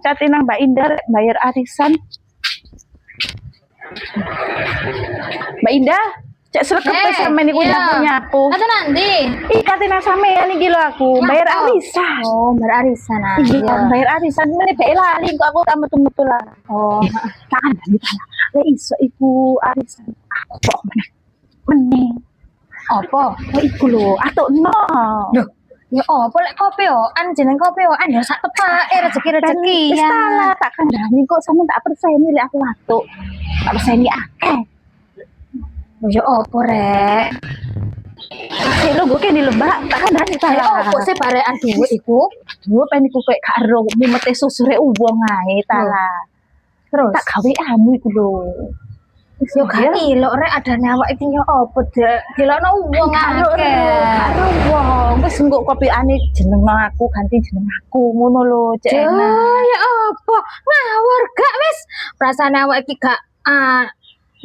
kate nang Mbak Indah bayar arisan. Mbak Indah, cek sregep sampeyan niku punya aku. Kata nanti. Kate nang sampeyan iki lho aku, bayar arisan. Oh, bayar arisan. Iya, bayar arisan meneh bae lali kok aku tak metu-metu lah. Oh, kan lek iso iku arisan. Aku kok meneh. apa? Iku lho, atokno. Loh, ya apa lek kopi yo, jeneng kopi yo, ya sak tepake rezeki ya. Salah tak kandhani kok sampe tak perseni lek aku atuk. Tak perseni akeh. Ya apa rek? Sik lho gue kene lho Mbak, tak kandhani ta. Ya apa sih barekan dhuwit iku? Dhuwit pen iku koyo karo mumete susure wong ae ta lah. Terus tak gawe anu iku lho. Yo gak ilok rek adane awak iki yo apa dek dilokno wong akeh. Karo wong wis engko kopiane jenengno aku ganti jeneng aku ngono lho cek enak. Ya apa ngawur gak wis rasane awak iki gak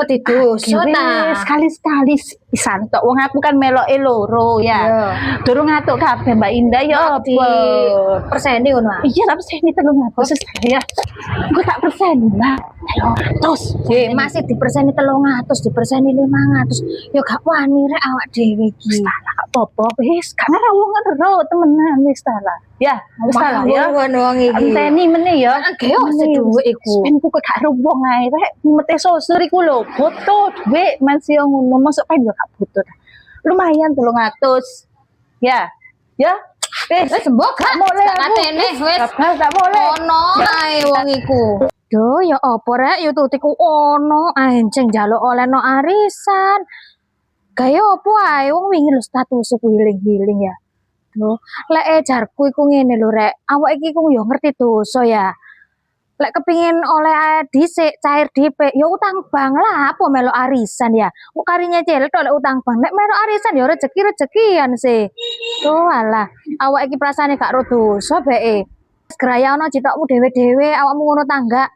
peti dosa ta. Sekali-sekali pisan tok wong aku kan meloke loro ya. Durung ngatuk kabeh Mbak Indah ya apa. Perseni ngono ah. Iya tak perseni 300 ya. Engko tak perseni Mbak. 300. Masih diperseni 300, diperseni 500. Ya gak wani rek awak dhewe iki. Salah gak apa-apa wis gak ngarep wong ero temenan wis salah. Ya, wis salah ya. Wong iki. Enteni meneh ya. Geos dhuwit iku. Ben ku gak ero wong ae rek mete sosur iku lho. Foto dhuwit masih ngono masuk pen yo gak butuh. Lumayan 300. Ya. Ya. Wis mbok gak boleh katene wis. Gak boleh. Ono ae wong iku. Duh ya apa rek yo tutiku ono anjing njaluk olehno arisan. Kaya apa ae wong wingi lho status ku hiling-hiling ya. Duh, lek jarku iku ngene lho rek, awak iki ku yo ngerti dosa ya. Lek kepingin oleh dhisik cair dipek ya utang bank lah apa melok arisan ya. Kok karinya celek tok lek utang bank. Lek melok arisan ya rezeki-rezekian sih. Tuh alah, awak iki perasaane gak ro dosa bae. Geraya ana citokmu dhewe-dhewe awakmu ngono tangga.